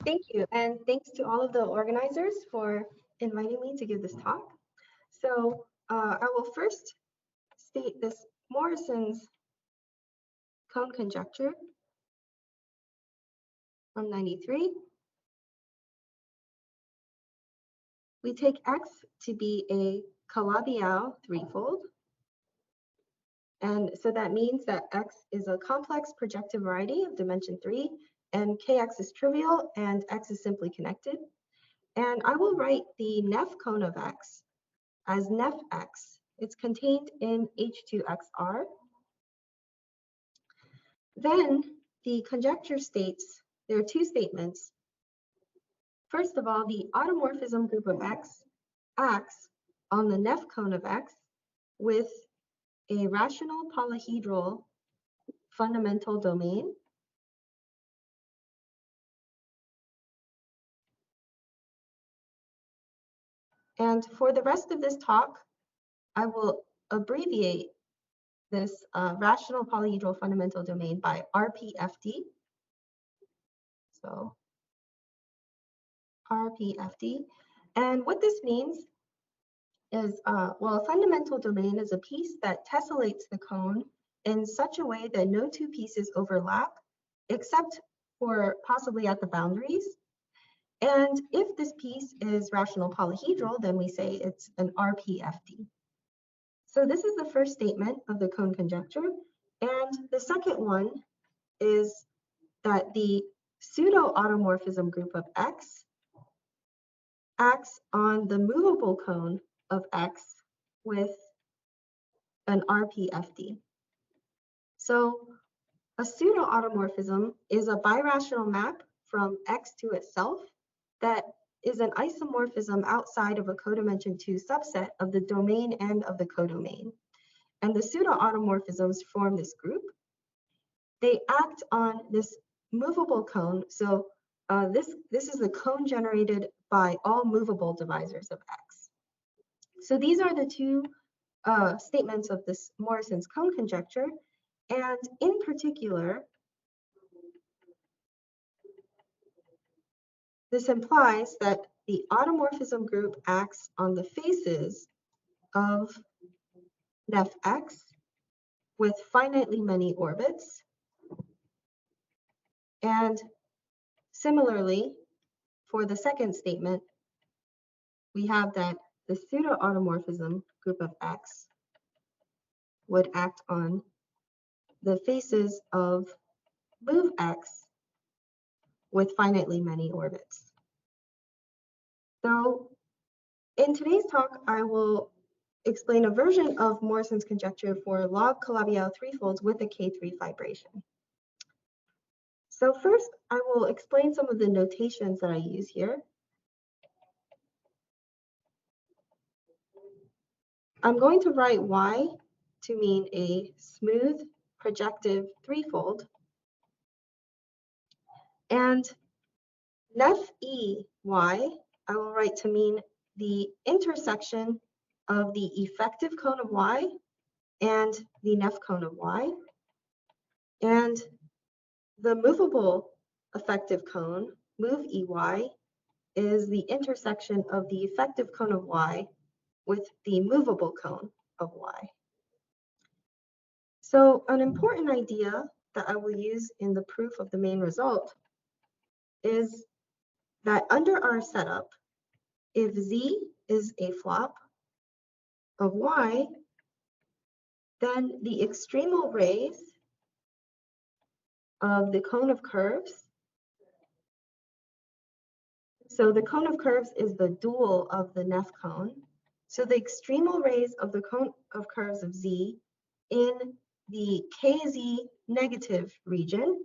Thank you, and thanks to all of the organizers for inviting me to give this talk. So I will first state this Morrison's cone conjecture from 93. We take X to be a Calabi threefold. And so that means that X is a complex projective variety of dimension 3, and Kx is trivial, and X is simply connected. And I will write the Neff cone of X as Neff X. It's contained in H2XR. Then the conjecture states, there are two statements. First of all, the automorphism group of X acts on the Neff cone of X with a rational polyhedral fundamental domain. And for the rest of this talk, I will abbreviate this rational polyhedral fundamental domain by RPFD. So RPFD. And what this means is, well, a fundamental domain is a piece that tessellates the cone in such a way that no two pieces overlap, except for possibly at the boundaries. And if this piece is rational polyhedral, then we say it's an RPFD. So this is the first statement of the cone conjecture. And the second one is that the pseudoautomorphism group of X acts on the movable cone of X with an RPFD. So a pseudoautomorphism is a birational map from X to itself that is an isomorphism outside of a codimension 2 subset of the domain and of the codomain. And the pseudoautomorphisms form this group. They act on this movable cone. So this is the cone generated by all movable divisors of X. So these are the two statements of this Morrison's cone conjecture. And in particular, this implies that the automorphism group acts on the faces of Neff X with finitely many orbits. And similarly, for the second statement, we have that the pseudoautomorphism group of X would act on the faces of move X with finitely many orbits. So in today's talk, I will explain a version of Morrison's conjecture for log Calabi threefolds with a K3 fibration. So first, I will explain some of the notations that I use here. I'm going to write Y to mean a smooth projective threefold. And Neff EY, I will write to mean the intersection of the effective cone of Y and the Neff cone of Y. And the movable effective cone, move EY, is the intersection of the effective cone of Y with the movable cone of Y. So an important idea that I will use in the proof of the main result is that under our setup, if Z is a flop of Y, then the extremal rays of the cone of curves, so the cone of curves is the dual of the Neff cone. So the extremal rays of the cone of curves of Z in the KZ negative region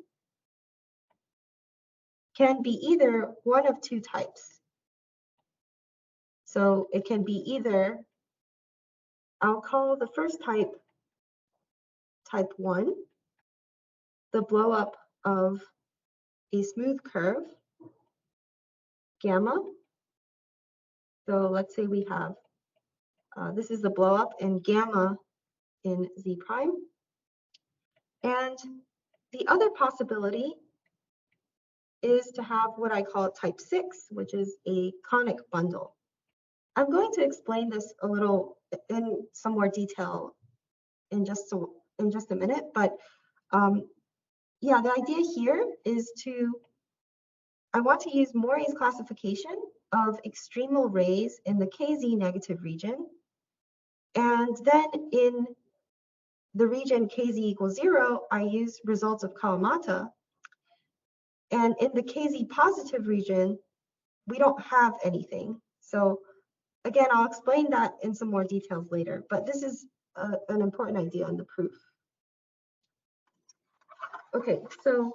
can be either one of two types. So it can be either, I'll call the first type, type 1, the blow up of a smooth curve, gamma. So let's say we have, this is the blow up and gamma in Z prime. And the other possibility is to have what I call type 6, which is a conic bundle. I'm going to explain this a little in some more detail in just a minute, but yeah, the idea here is I want to use Morray's classification of extremal rays in the KZ negative region, and then in the region KZ equals 0, I use results of Kawamata, and in the KZ positive region, we don't have anything. So again, I'll explain that in some more details later, but this is an important idea in the proof. Okay, so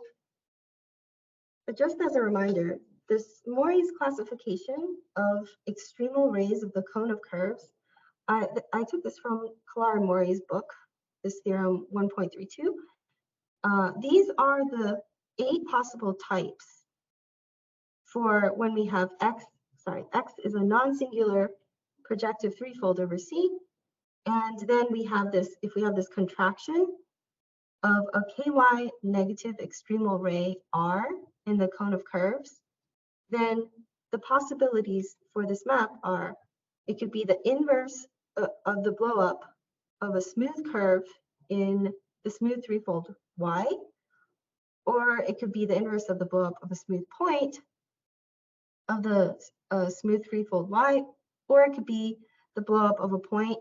just as a reminder, this Morray's classification of extremal rays of the cone of curves, I took this from Clara Morray's book, this theorem 1.32. These are the 8 possible types for when we have X is a non-singular projective threefold over C, and then we have this, if we have this contraction of a KY negative extremal ray R in the cone of curves, then the possibilities for this map are, it could be the inverse of the blow up of a smooth curve in the smooth threefold Y, or it could be the inverse of the blow up of a smooth point of the smooth threefold Y, or it could be the blow up of a point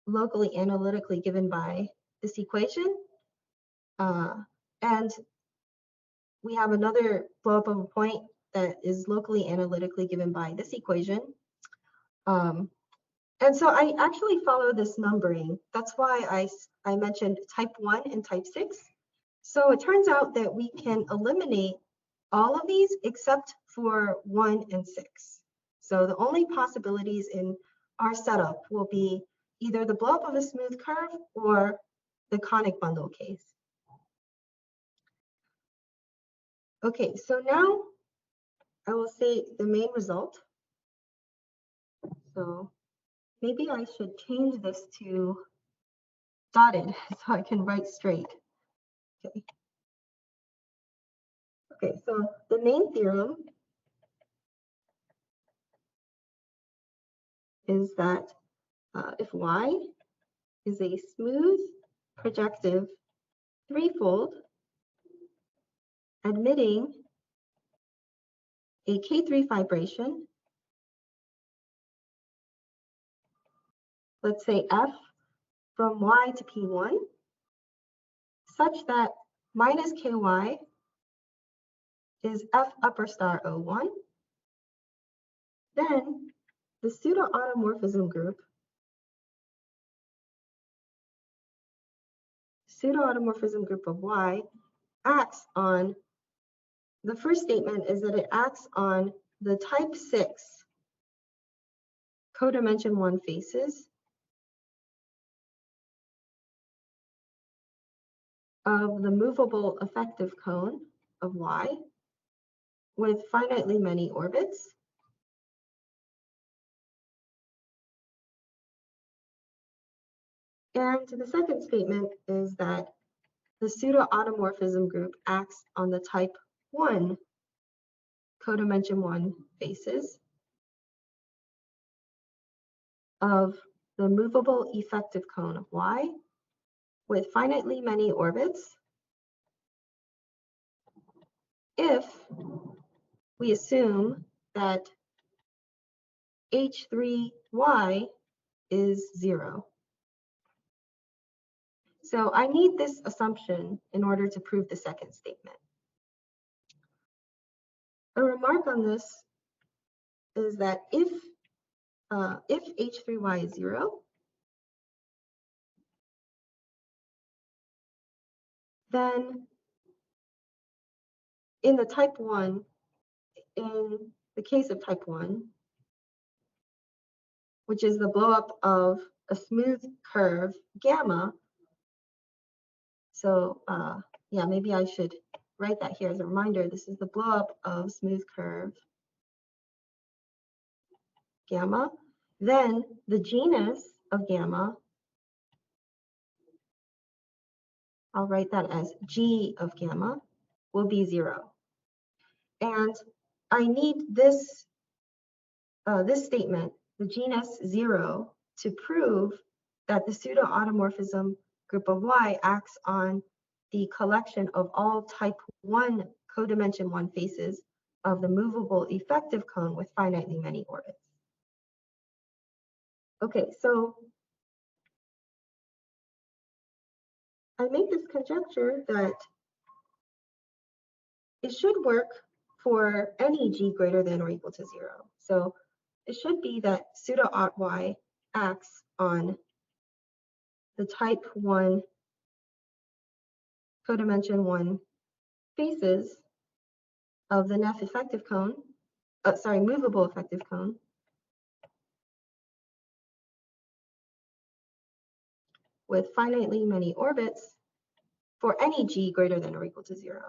locally analytically given by this equation. And we have another blow up of a point that is locally analytically given by this equation. And so I actually follow this numbering. That's why I mentioned type 1 and type 6. So it turns out that we can eliminate all of these except for 1 and 6. So the only possibilities in our setup will be either the blow up of a smooth curve or the conic bundle case. Okay, so now I will say the main result. So maybe I should change this to dotted so I can write straight. Okay. Okay, so the main theorem is that if Y is a smooth projective threefold admitting a K3 fibration, let's say F from Y to P1, such that minus KY is F upper star O1, then the pseudoautomorphism group of Y acts on, the first statement is that it acts on the type 6 codimension 1 faces of the movable effective cone of Y with finitely many orbits. And the second statement is that the pseudoautomorphism group acts on the type 1 codimension 1 faces of the movable effective cone of Y with finitely many orbits if we assume that H3Y is 0. So I need this assumption in order to prove the second statement. A remark on this is that if H3Y is 0, then in the type 1, in the case of type 1, which is the blow up of a smooth curve gamma, so yeah, maybe I should write that here as a reminder. This is the blow up of smooth curve gamma. Then the genus of gamma, I'll write that as G of gamma, will be 0. And I need this, this statement, the genus 0, to prove that the pseudoautomorphism group of Y acts on the collection of all type 1 codimension 1 faces of the movable effective cone with finitely many orbits. Okay, so I make this conjecture that it should work for any g greater than or equal to 0. So it should be that pseudo-aught Y acts on the type 1 codimension 1 faces of the NEF effective cone, movable effective cone, with finitely many orbits for any g greater than or equal to 0.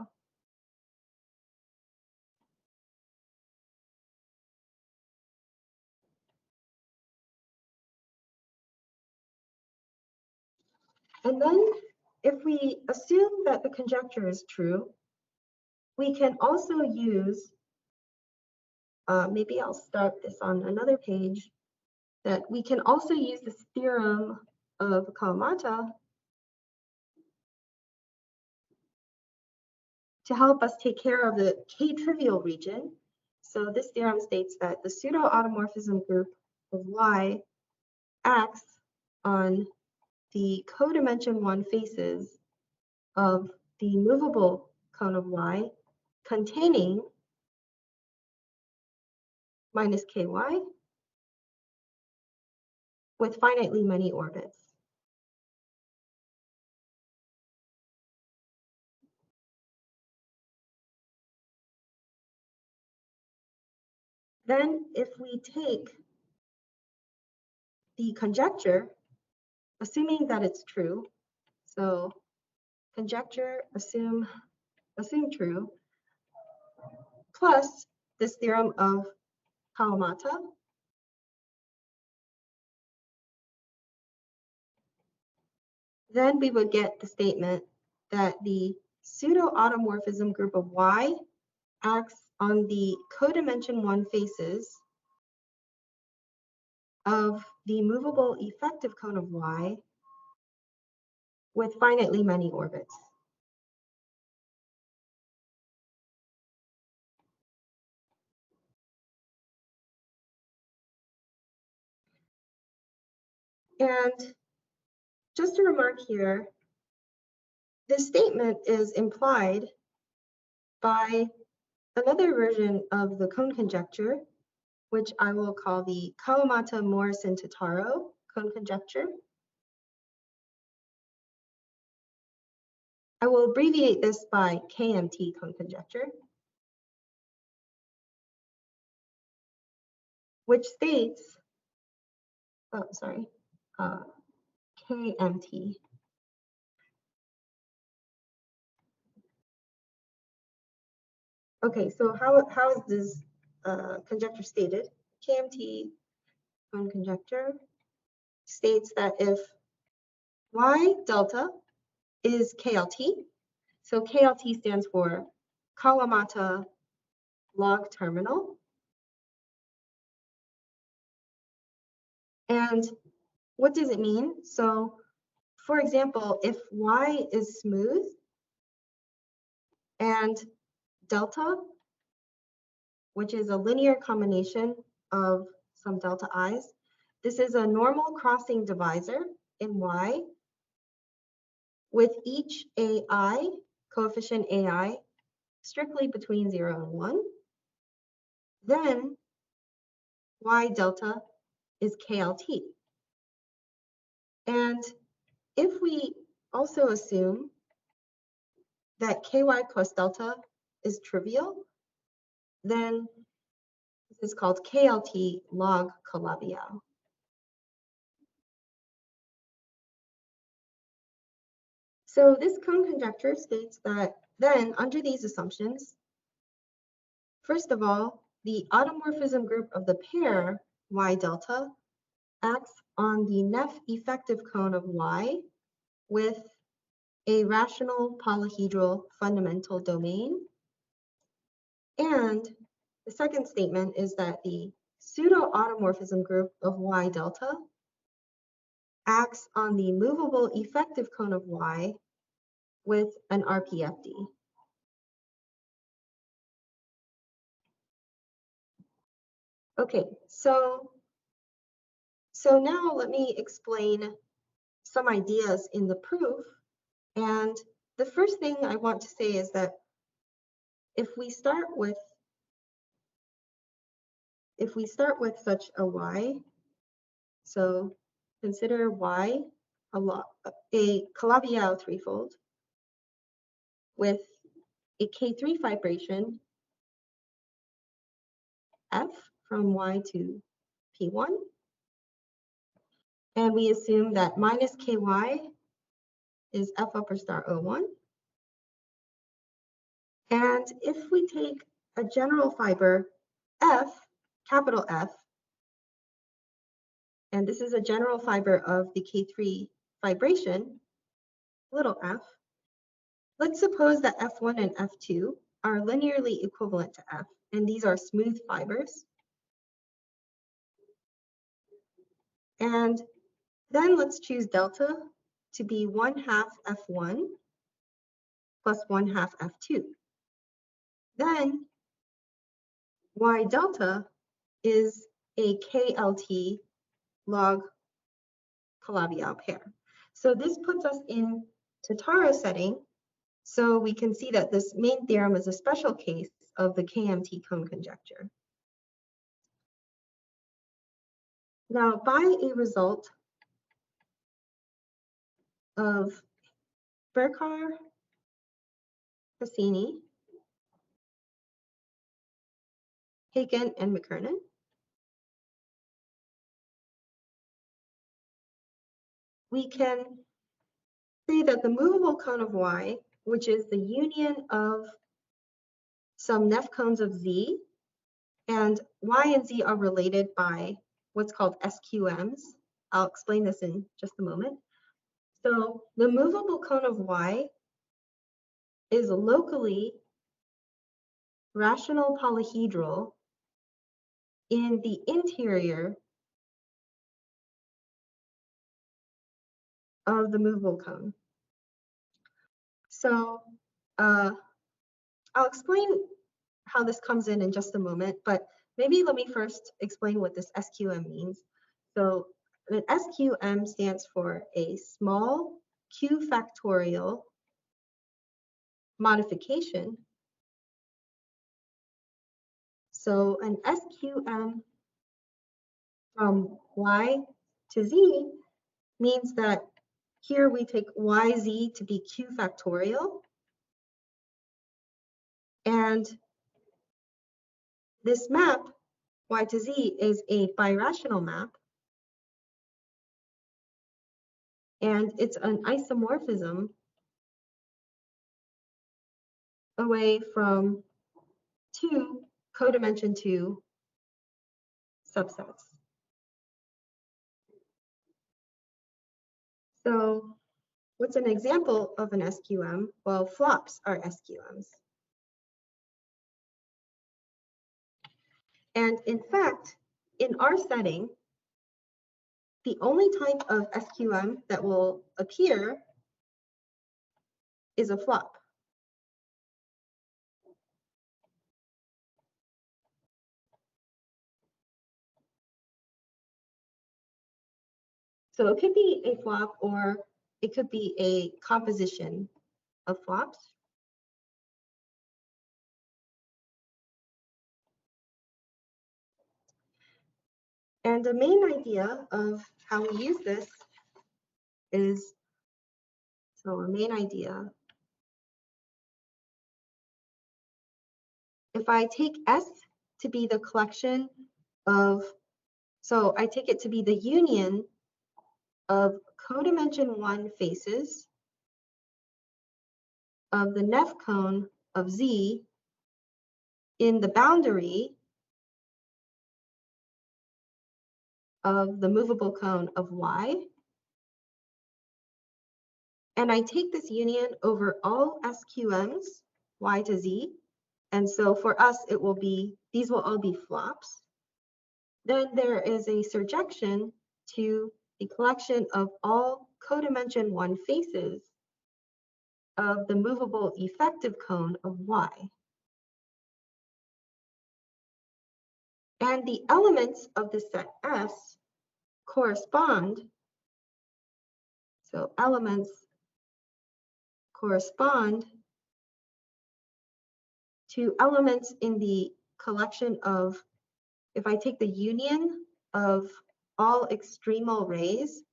And then if we assume that the conjecture is true, we can also use, maybe I'll start this on another page, that we can also use this theorem of Kawamata to help us take care of the k-trivial region. So this theorem states that the pseudo-automorphism group of Y acts on the codimension 1 faces of the movable cone of Y containing minus ky with finitely many orbits. Then if we take the conjecture, assuming that it's true, so conjecture, assume true, plus this theorem of Kawamata, then we would get the statement that the pseudo-automorphism group of Y acts on the codimension 1 faces of the movable effective cone of Y with finitely many orbits. And just a remark here, this statement is implied by another version of the cone conjecture, which I will call the Kawamata Morrison Totaro cone conjecture. I will abbreviate this by KMT cone conjecture, which states, KMT. Okay, so how is this conjecture stated? KMT cone conjecture states that if Y delta is KLT, so KLT stands for Kawamata log terminal. And what does it mean? So for example, if Y is smooth and delta, which is a linear combination of some delta i's, this is a normal crossing divisor in Y with each AI, coefficient AI, strictly between 0 and 1, then Y delta is KLT. And if we also assume that KY plus delta is trivial, then this is called KLT log Calabi. So this cone conjecture states that then under these assumptions, first of all, the automorphism group of the pair Y delta acts on the NEF effective cone of Y with a rational polyhedral fundamental domain And the second statement is that the pseudoautomorphism group of y delta acts on the movable effective cone of y with an RPFD. Okay, so now let me explain some ideas in the proof. And the first thing I want to say is that if we start with such a y, so consider y a Calabi threefold with a K3 fibration f from y to P1, and we assume that minus ky is f upper star O1. And if we take a general fiber f, capital F, and this is a general fiber of the K3 fibration, little f, let's suppose that F1 and F2 are linearly equivalent to F, and these are smooth fibers. And then let's choose delta to be 1/2 F1 plus 1/2 F2. Then y delta is a KLT log Calabi pair. So this puts us in Totaro setting. So we can see that this main theorem is a special case of the KMT cone conjecture. Now, by a result of Berkar, Cassini, Hagen, and McKernan, we can say that the movable cone of y, which is the union of some Neff cones of z, and y and z are related by what's called SQMs. I'll explain this in just a moment. So the movable cone of y is locally rational polyhedral in the interior of the movable cone. So I'll explain how this comes in just a moment, but maybe let me first explain what this SQM means. So an SQM stands for a small q factorial modification. So an SQM from y to z means that here we take yz to be q factorial, and this map y to z is a birational map, and it's an isomorphism away from two codimension 2 subsets. So what's an example of an SQM? Well, flops are SQMs. And in fact, in our setting, the only type of SQM that will appear is a flop. So it could be a flop, or it could be a composition of flops. And the main idea of how we use this is, so our main idea, if I take S to be the collection of, so I take it to be the union of codimension 1 faces of the Neff cone of Z in the boundary of the movable cone of Y. And I take this union over all SQMs, Y to Z, And so for us, it will be, these will all be flops. Then there is a surjection to the collection of all codimension 1 faces of the movable effective cone of Y. And the elements of the set S correspond, so elements correspond to elements in the collection of, if I take the union of all extremal rays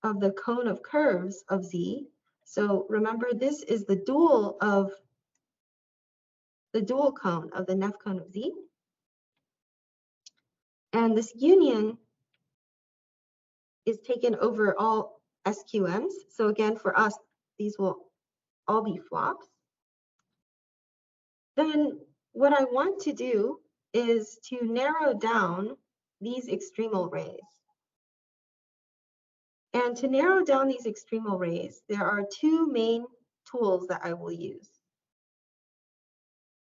of the cone of curves of Z. So remember, this is the dual of the dual cone of the Neff cone of Z. And this union is taken over all SQMs. So again, for us, these will all be flops. Then what I want to do is to narrow down these extremal rays. And to narrow down these extremal rays, there are 2 main tools that I will use.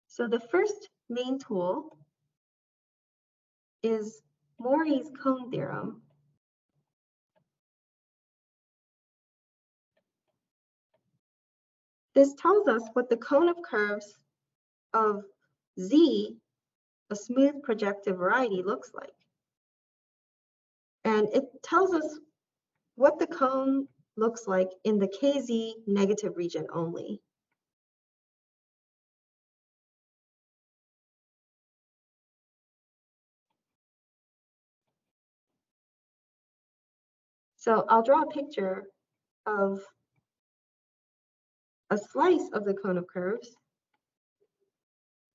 So the first main tool is Morrison cone theorem. This tells us what the cone of curves of Z, a smooth projective variety, looks like. And it tells us what the cone looks like in the KZ negative region only. So I'll draw a picture of a slice of the cone of curves.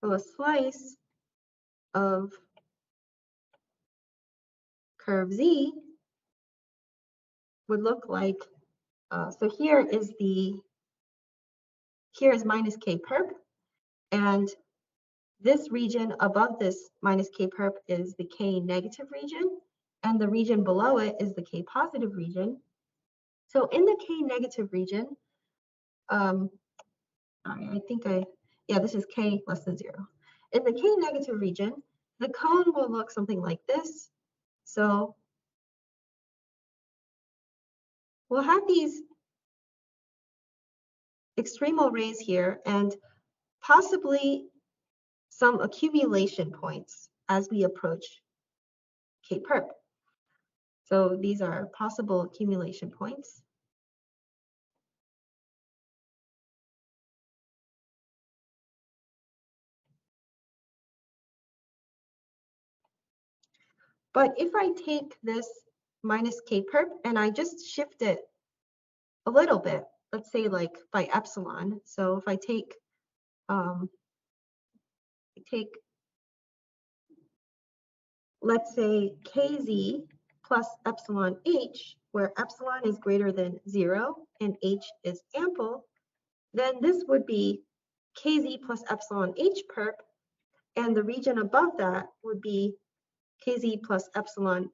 So a slice of curve Z would look like, so here is minus K perp, and this region above this minus K perp is the K negative region, and the region below it is the K positive region. So in the K negative region, this is K less than 0. In the K negative region, the cone will look something like this. So we'll have these extremal rays here and possibly some accumulation points as we approach K perp. So these are possible accumulation points. But if I take this minus K perp and I just shift it a little bit, let's say like by epsilon. So if I take let's say KZ plus epsilon H, where epsilon is greater than 0 and H is ample, then this would be KZ plus epsilon H perp, and the region above that would be KZ plus epsilon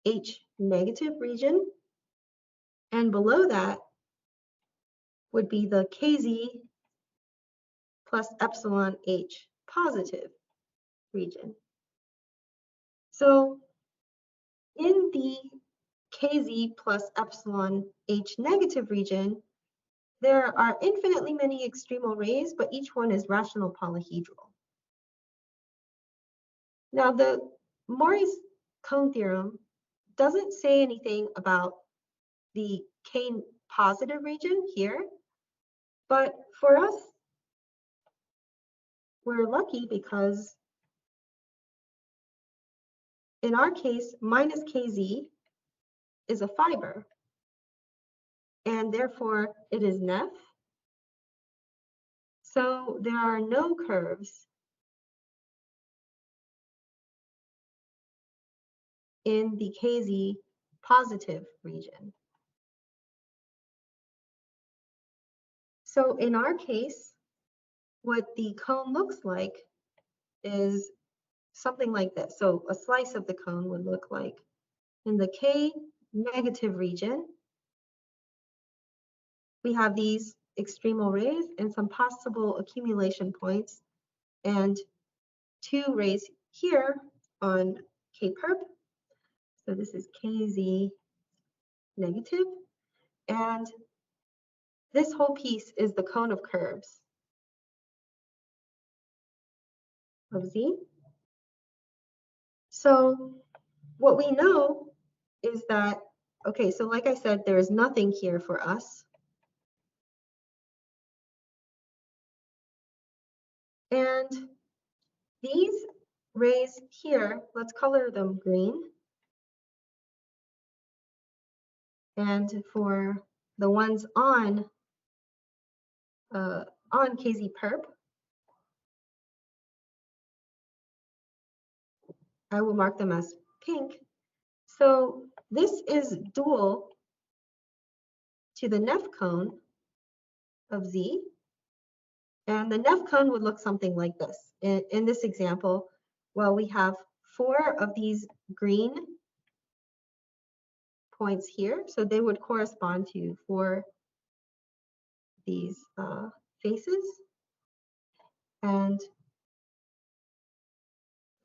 H negative region, and below that would be the KZ plus epsilon H positive region. So in the KZ plus epsilon H negative region, there are infinitely many extremal rays, but each one is rational polyhedral. Now, the Morrison cone theorem doesn't say anything about the K positive region here, but for us, we're lucky because in our case, minus KZ is a fiber, and therefore it is Neff. So there are no curves in the KZ positive region. So in our case, what the cone looks like is something like this. So a slice of the cone would look like in the K negative region, we have these extremal rays and some possible accumulation points, and 2 rays here on K perp. So this is KZ negative, and this whole piece is the cone of curves of Z. So what we know is that, okay, so like I said, there is nothing here for us. And these rays here, let's color them green. And for the ones on KZ perp, I will mark them as pink. So this is dual to the Neff cone of Z. And the Neff cone would look something like this. In this example, well, we have 4 of these green points here. So they would correspond to 4 these faces. And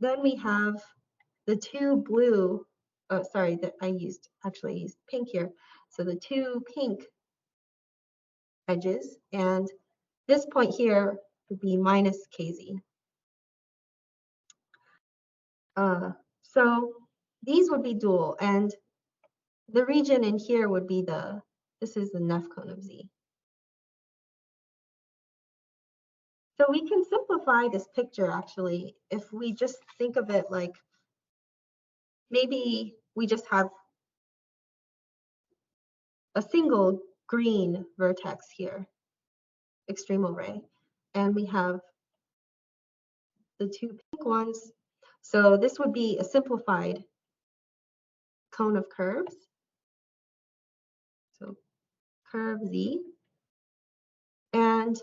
then we have the 2 blue, sorry, that I used pink here. So the 2 pink edges, and this point here would be minus KZ. So these would be dual, and the region in here would be this is the Neff cone of Z. So we can simplify this picture actually if we just think of it like maybe we just have a single green vertex here, extremal ray, and we have the 2 pink ones. So this would be a simplified cone of curves. So curve Z. And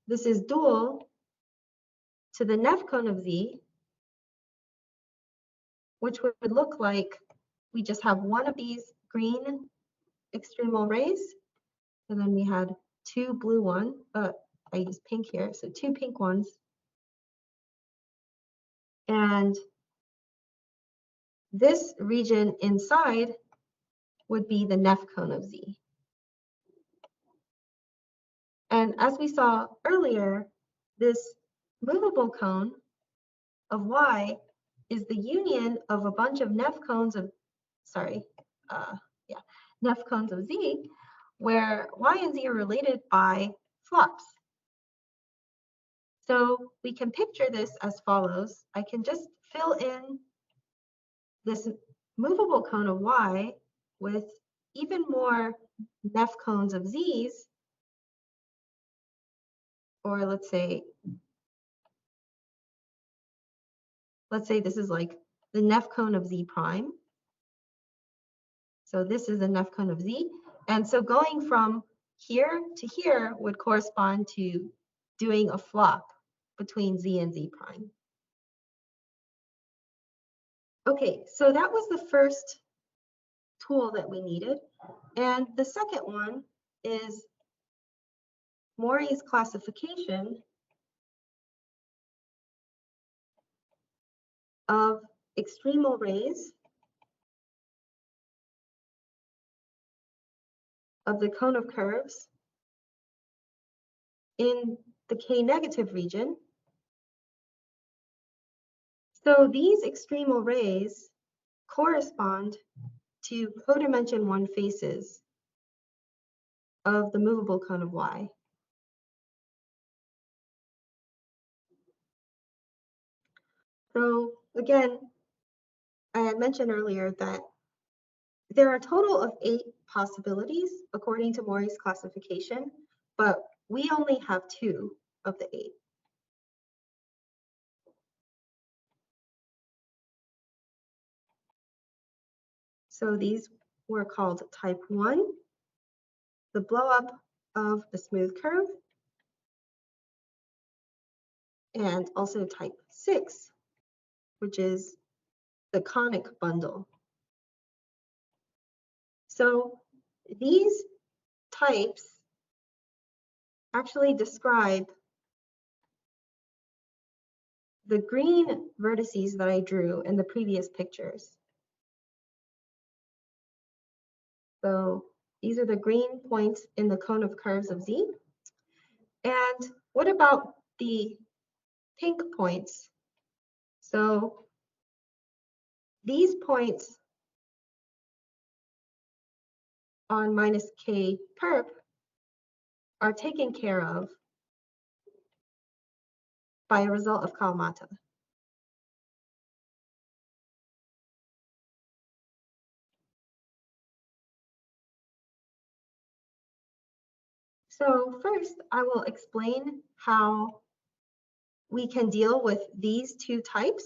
this is dual to the Neff cone of Z, which would look like we just have one of these green extremal rays, and then we had 2 blue ones. I used pink here, so 2 pink ones. And this region inside would be the Neff cone of Z. And as we saw earlier, this movable cone of Y is the union of a bunch of Neff cones of, Neff cones of Z, where Y and Z are related by flops. So we can picture this as follows. I can just fill in this movable cone of Y with even more Neff cones of Z's, or let's say this is like the Neff cone of Z prime. So this is the Neff cone of Z. And so going from here to here would correspond to doing a flop between Z and Z prime. Okay, so that was the first tool that we needed. And the second one is Mori's classification of extremal rays of the cone of curves in the K negative region. So these extremal rays correspond to codimension 1 faces of the movable cone of Y. So again, I had mentioned earlier that there are a total of 8 possibilities according to Mori's classification, but we only have 2 of the 8. So these were called type 1, the blow up of the smooth curve, and also type 6, which is the conic bundle. So these types actually describe the green vertices that I drew in the previous pictures. So these are the green points in the cone of curves of Z. And what about the pink points? So these points on minus K perp are taken care of by a result of Kawamata. So first, I will explain how we can deal with these two types,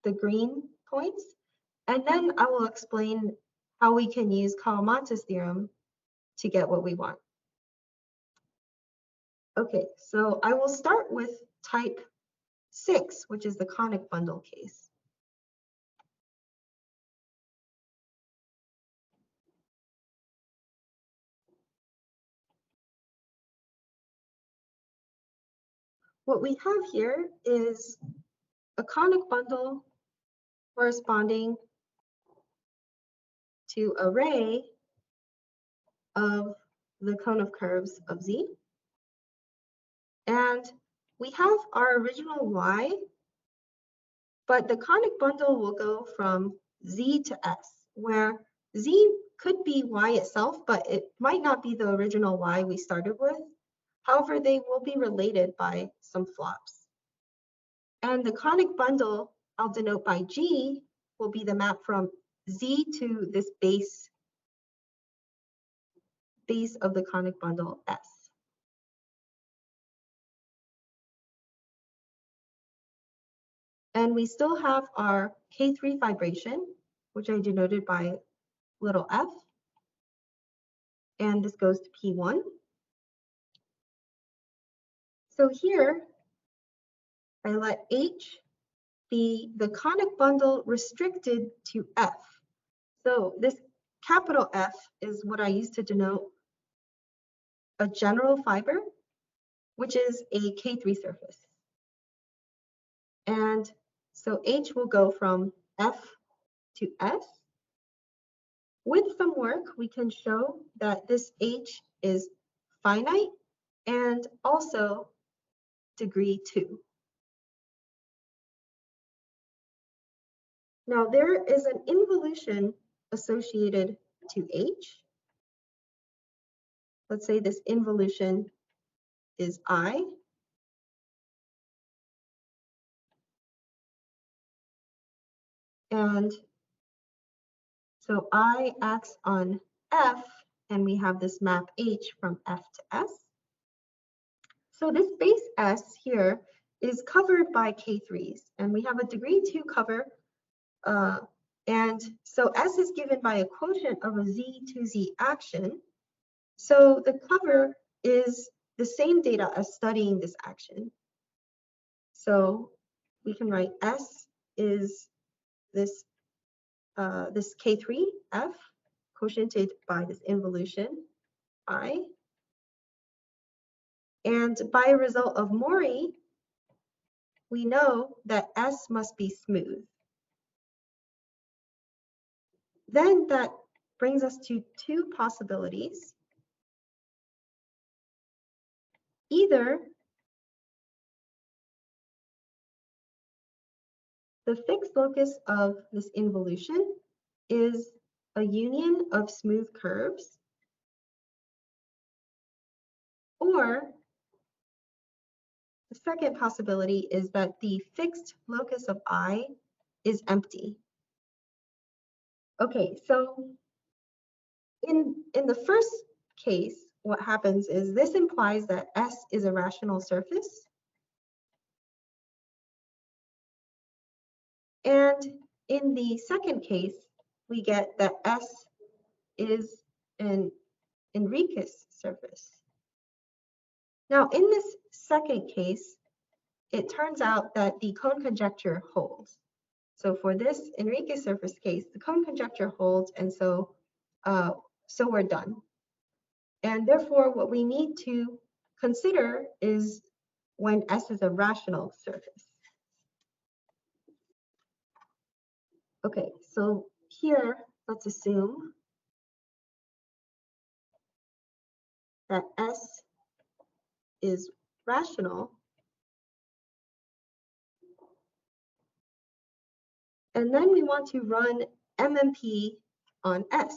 the green points, and then I will explain how we can use Kawamata's theorem to get what we want. Okay, so I will start with type 6, which is the conic bundle case. What we have here is a conic bundle corresponding to an array of the cone of curves of Z. And we have our original Y, but the conic bundle will go from Z to S, where Z could be Y itself, but it might not be the original Y we started with. However, they will be related by some flops. And the conic bundle, I'll denote by G, will be the map from Z to this base of the conic bundle S. And we still have our K3 fibration, which I denoted by little f. And this goes to P1. So here, I let H be the conic bundle restricted to F. So this capital F is what I use to denote a general fiber, which is a K3 surface. And so H will go from F to S. With some work, we can show that this H is finite and also degree 2. Now there is an involution associated to H. Let's say this involution is I. And so I acts on F, and we have this map H from F to S. So this base S here is covered by K3s, and we have a degree 2 cover. And so S is given by a quotient of a Z to Z action. So the cover is the same data as studying this action. So we can write S is this this K3F quotiented by this involution I. And by a result of Mori, we know that S must be smooth. Then that brings us to two possibilities. Either the fixed locus of this involution is a union of smooth curves, or the second possibility is that the fixed locus of I is empty. Okay, so in the first case, what happens is this implies that S is a rational surface. And in the second case, we get that S is an Enriquez surface. Now, in this second case, it turns out that the cone conjecture holds. So for this Enriquez surface case, the cone conjecture holds, and so we're done. And therefore, what we need to consider is when S is a rational surface. Okay, so here, let's assume that S is rational. And then we want to run MMP on S.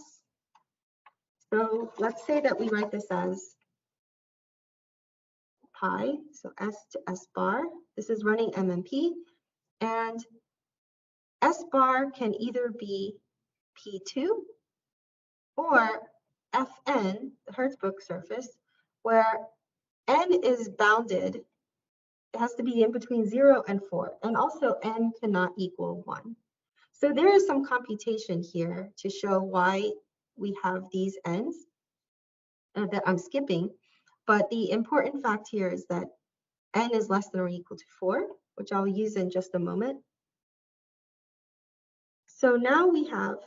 So let's say that we write this as pi, so S to S bar. This is running MMP. And S bar can either be P2 or Fn, the Hertzsprung surface, where n is bounded. It has to be in between 0 and 4. And also n cannot equal 1. So there is some computation here to show why we have these n's that I'm skipping. But the important fact here is that n is less than or equal to 4, which I'll use in just a moment. So now we have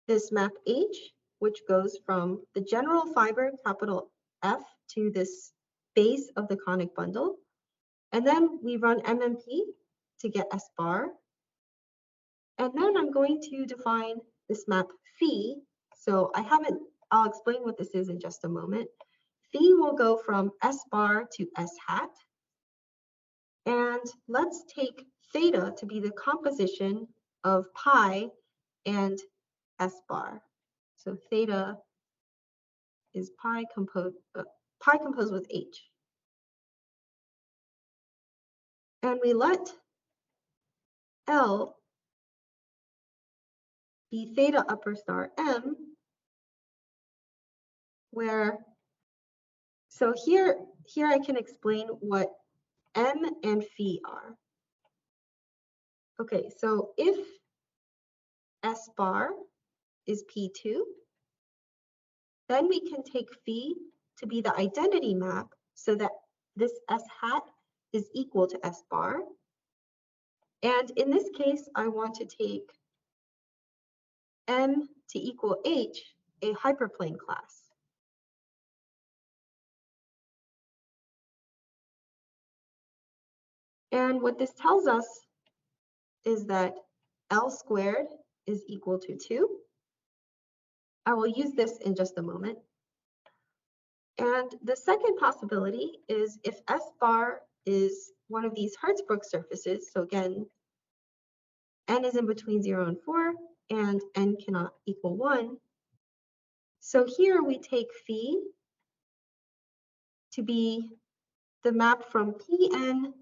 this map H, which goes from the general fiber, capital F, to this base of the conic bundle. And then we run MMP to get S bar. And then I'm going to define this map phi. So I'll explain what this is in just a moment. Phi will go from S bar to S hat. And let's take theta to be the composition of pi and S bar. So theta is pi composed with H. And we let L be theta upper star M, so here I can explain what M and phi are. Okay, so if S bar is P2, then we can take phi to be the identity map so that this S hat is equal to S bar. And in this case, I want to take M to equal H, a hyperplane class. And what this tells us is that L squared is equal to 2. I will use this in just a moment. And the second possibility is if S bar is one of these Hertzsprung surfaces, so again, n is in between 0 and 4, and n cannot equal 1. So here we take phi to be the map from Fn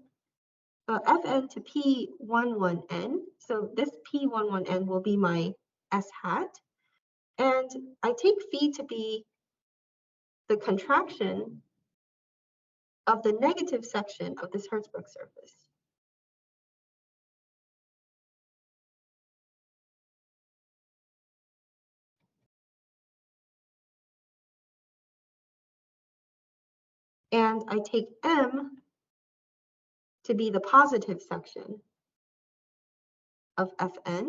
to P11n. So this P11n will be my S hat. And I take phi to be the contraction of the negative section of this Hertzsprung surface. And I take M to be the positive section of Fn.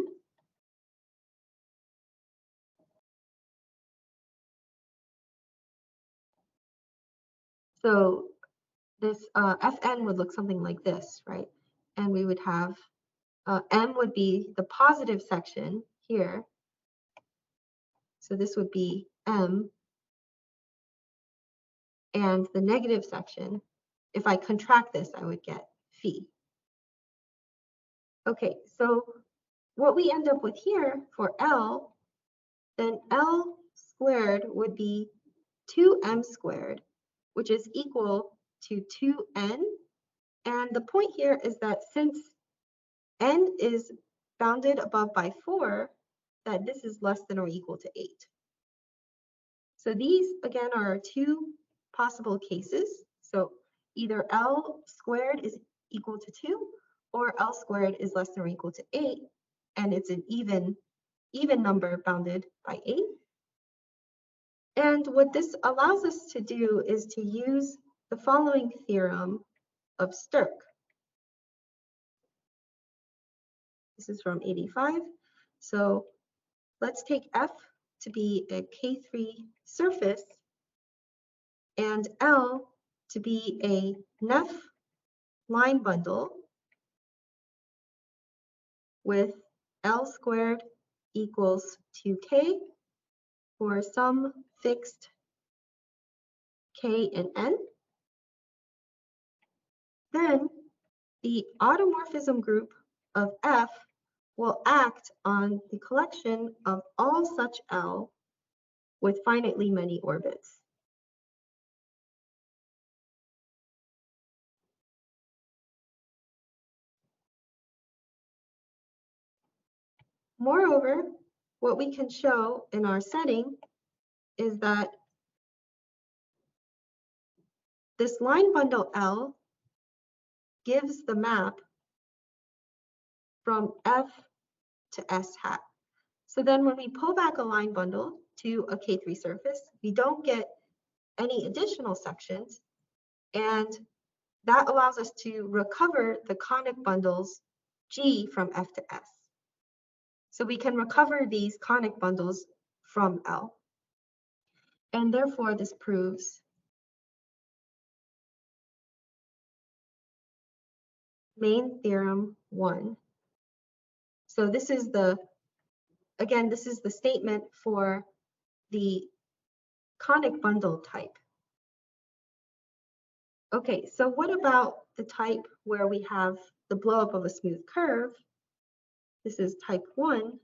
So this Fn would look something like this, right? And we would have M would be the positive section here. So this would be M. And the negative section, if I contract this, I would get phi. Okay, so what we end up with here for L, then L squared would be 2m squared, which is equal to 2n. And the point here is that since n is bounded above by 4, that this is less than or equal to 8. So these, again, are our two possible cases. So either L squared is equal to 2, or L squared is less than or equal to 8, and it's an even number bounded by 8. And what this allows us to do is to use the following theorem of Stirk. This is from 85. So let's take F to be a K3 surface. and L to be a Neff line bundle with L squared equals 2K for some fixed K and N, then the automorphism group of F will act on the collection of all such L with finitely many orbits. Moreover, what we can show in our setting is that this line bundle L gives the map from F to S hat. So then when we pull back a line bundle to a K3 surface, we don't get any additional sections, and that allows us to recover the conic bundles G from F to S. So we can recover these conic bundles from L. And therefore, this proves main theorem 1. So this is again, this is the statement for the conic bundle type. Okay, so what about the type where we have the blowup of a smooth curve? This is type 1.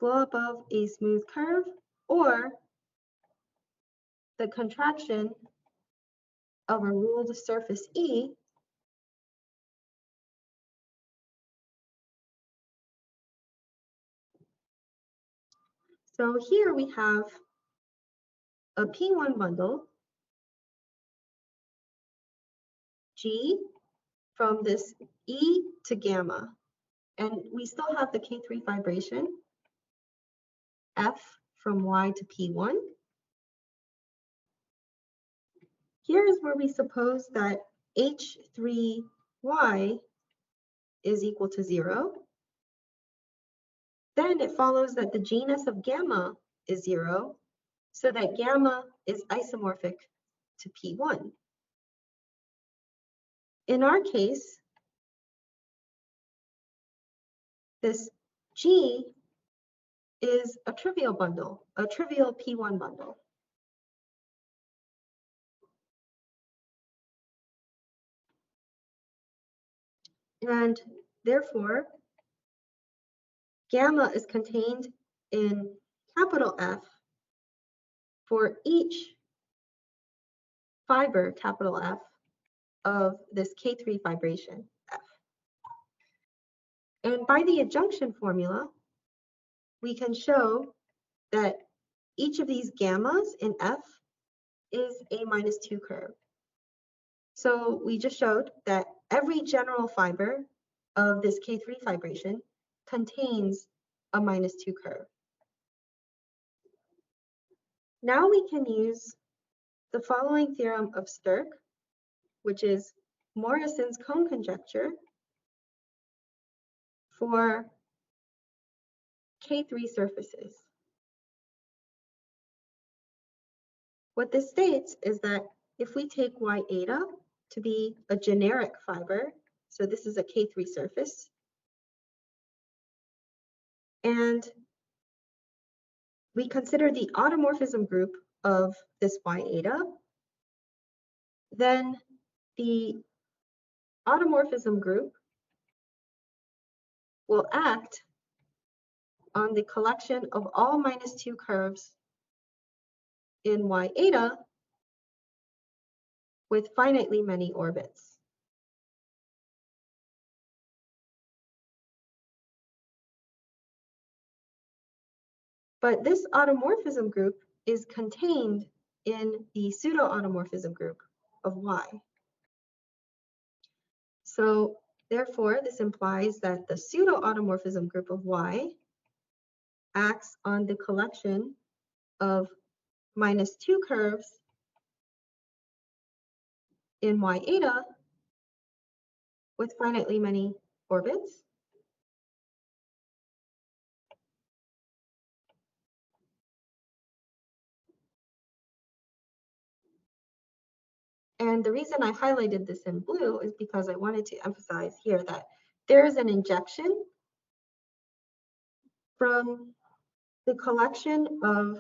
Blowup of a smooth curve, or the contraction of a ruled surface E So here we have a P1 bundle, G from this E to gamma, and we still have the K3 fibration, F from Y to P1. Here is where we suppose that H3Y is equal to 0. Then it follows that the genus of gamma is 0, so that gamma is isomorphic to P1. In our case, this G is a trivial bundle, a trivial P1 bundle. And therefore, gamma is contained in capital F for each fiber, capital F, of this K3 fibration F. And by the adjunction formula, we can show that each of these gammas in F is a -2 curve. So we just showed that every general fiber of this K3 fibration contains a -2 curve. Now we can use the following theorem of Stirk, which is Morrison's cone conjecture for K3 surfaces. What this states is that if we take Y eta to be a generic fiber, so this is a K3 surface, and we consider the automorphism group of this Y eta, then the automorphism group will act on the collection of all -2 curves in Y eta with finitely many orbits. But this automorphism group is contained in the pseudoautomorphism group of Y. So therefore, this implies that the pseudoautomorphism group of Y acts on the collection of -2 curves in Y eta with finitely many orbits. And the reason I highlighted this in blue is because I wanted to emphasize here that there is an injection from the collection of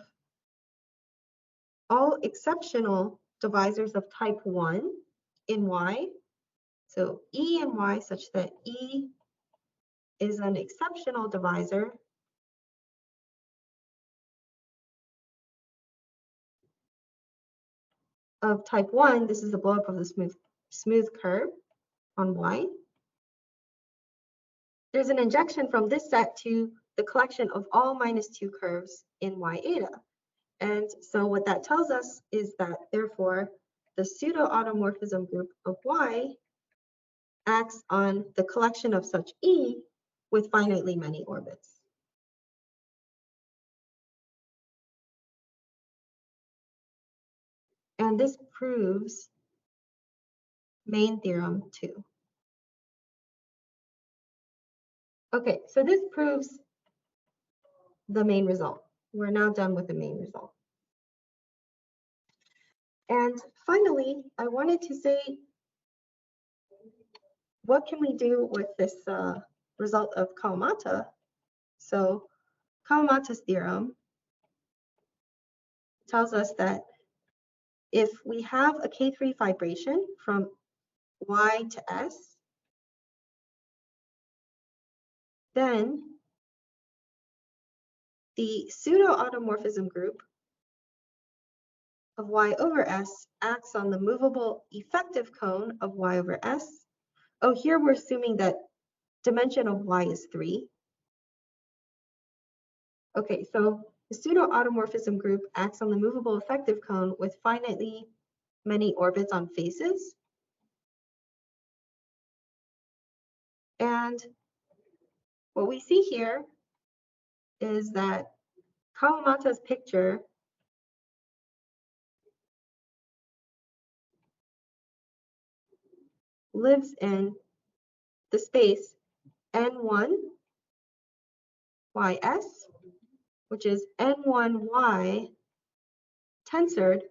all exceptional divisors of type 1 in Y. So E in Y such that E is an exceptional divisor of type 1. This is the blow up of the smooth curve on Y. There's an injection from this set to the collection of all -2 curves in Y eta. And so what that tells us is that, therefore, the pseudo-automorphism group of Y acts on the collection of such E with finitely many orbits. And this proves main theorem 2. Okay, so this proves the main result. We're now done with the main result. And finally, I wanted to say, what can we do with this result of Kawamata? So Kawamata's theorem tells us that if we have a K3 fibration from Y to S, then the pseudo-automorphism group of Y over S acts on the movable effective cone of Y over S. Oh, here we're assuming that dimension of Y is 3. Okay, so the pseudo-automorphism group acts on the movable effective cone with finitely many orbits on faces. And what we see here is that Kawamata's picture lives in the space N1 YS, which is N1Y tensored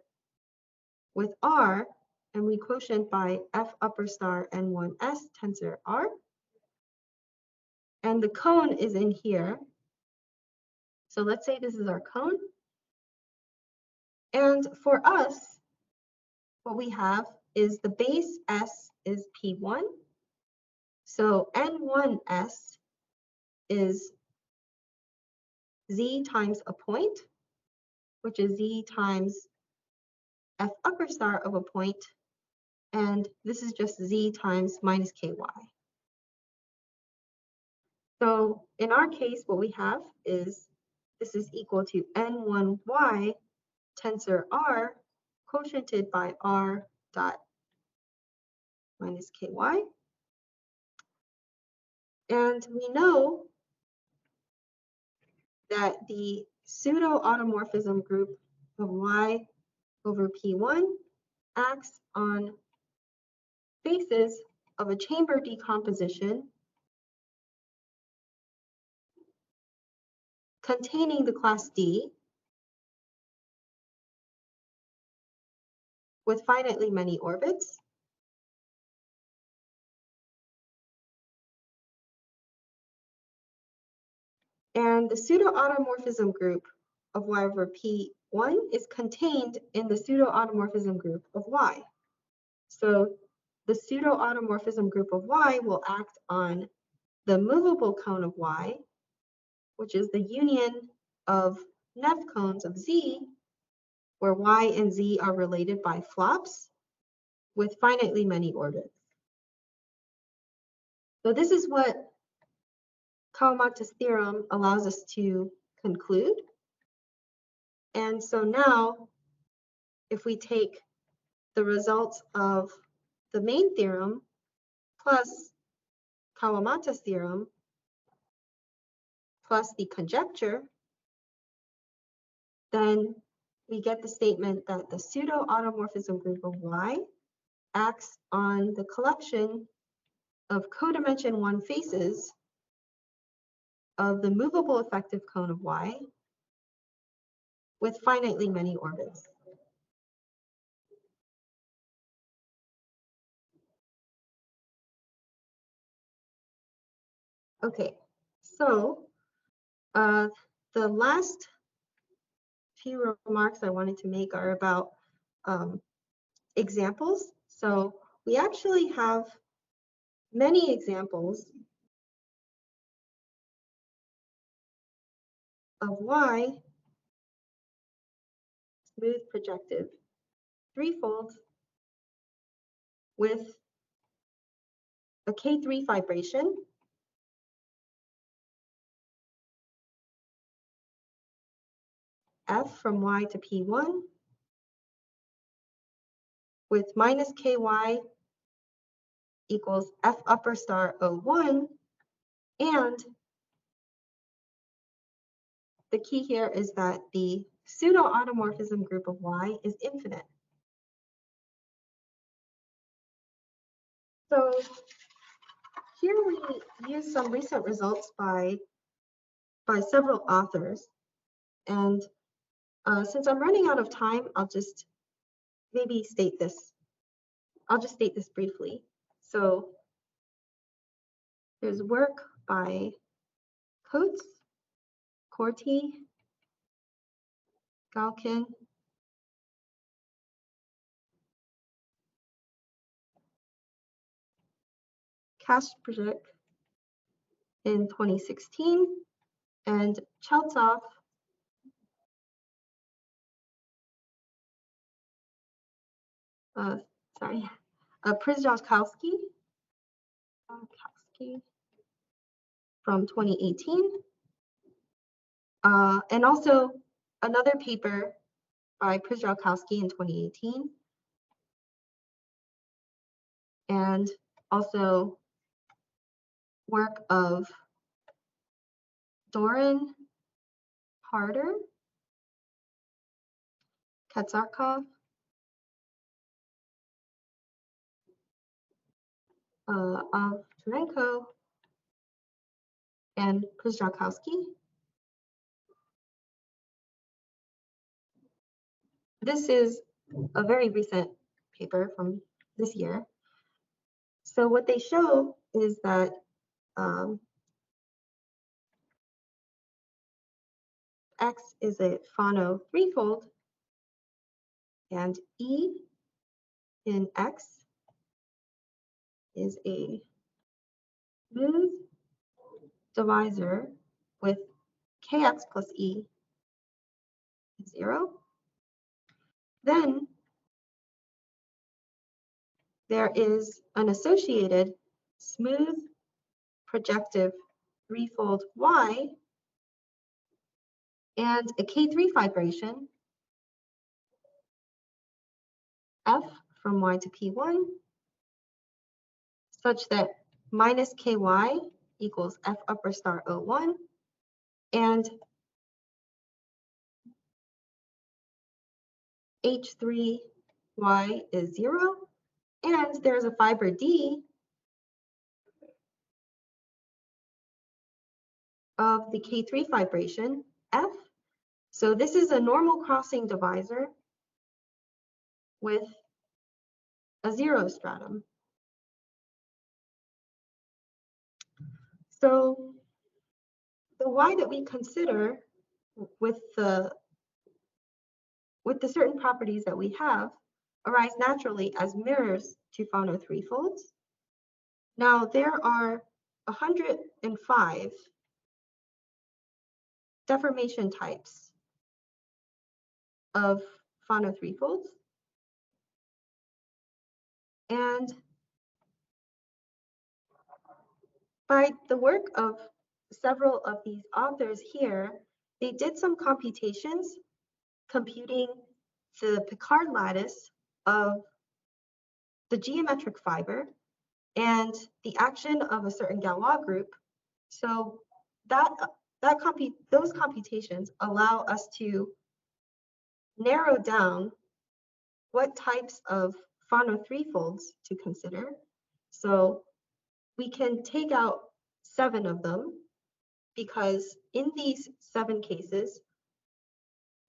with R, and we quotient by F upper star N1S tensor R. And the cone is in here. So let's say this is our cone. And for us, what we have is the base S is P1. So N1S is Z times a point, which is Z times F upper star of a point. And this is just Z times minus KY. So in our case, what we have is this is equal to N1Y tensor R quotiented by R dot minus KY. And we know that the pseudo-automorphism group of Y over P1 acts on faces of a chamber decomposition containing the class D with finitely many orbits. And the pseudo-automorphism group of Y over P1 is contained in the pseudo-automorphism group of Y. So the pseudo-automorphism group of Y will act on the movable cone of Y, which is the union of Neff cones of Z, where Y and Z are related by flops with finitely many orbits. So this is what Kawamata's theorem allows us to conclude. And so now, if we take the results of the main theorem plus Kawamata's theorem plus the conjecture, then we get the statement that the pseudo-automorphism group of Y acts on the collection of codimension 1 faces of the movable effective cone of Y with finitely many orbits. Okay, so the last few remarks I wanted to make are about examples. So we actually have many examples of why smooth projective threefold with a K3 fibration F from Y to P1 with minus KY equals F upper star O1, and the key here is that the pseudoautomorphism group of Y is infinite. So here we use some recent results by several authors, and since I'm running out of time, I'll just maybe state this. I'll just state this briefly. So there's work by Coates, Corti, Galkin, Kasprzyk in 2016, and Cheltsov Przyjalkowski from 2018, and also another paper by Przyjalkowski in 2018, and also work of Doran, Harder, Kasprzyk, Algebraic, and Przyjalkowski. This is a very recent paper from this year. So what they show is that X is a Fano threefold, and E in X is a smooth divisor with Kx plus E is 0. Then there is an associated smooth projective threefold Y and a K3 fibration F from Y to P1 such that minus KY equals F upper star O1 and H3Y is 0, and there's a fiber D of the K3 fibration F. So this is a normal crossing divisor with a 0 stratum. So the Y that we consider with the certain properties that we have arise naturally as mirrors to Fano threefolds. Now there are 105 deformation types of Fano threefolds, and by the work of several of these authors here, they did some computations computing the Picard lattice of the geometric fiber and the action of a certain Galois group. So those computations allow us to narrow down what types of Fano threefolds to consider. So we can take out 7 of them because in these 7 cases,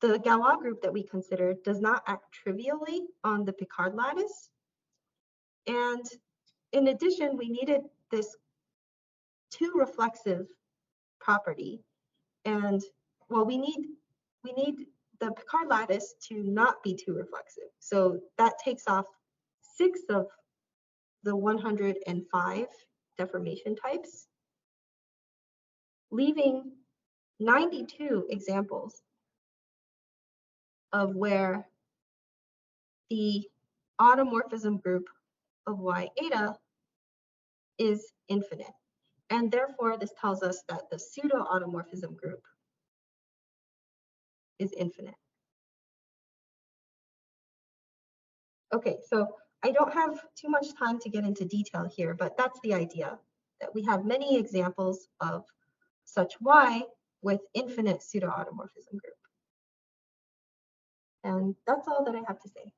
the Galois group that we considered does not act trivially on the Picard lattice. And in addition, we needed this too reflexive property. And well, we need the Picard lattice to not be too reflexive. So that takes off 6 of the 105 deformation types, leaving 92 examples of where the automorphism group of Y eta is infinite. And therefore, this tells us that the pseudoautomorphism group is infinite. Okay, so I don't have too much time to get into detail here, but that's the idea, that we have many examples of such Y with infinite pseudoautomorphism group. And that's all that I have to say.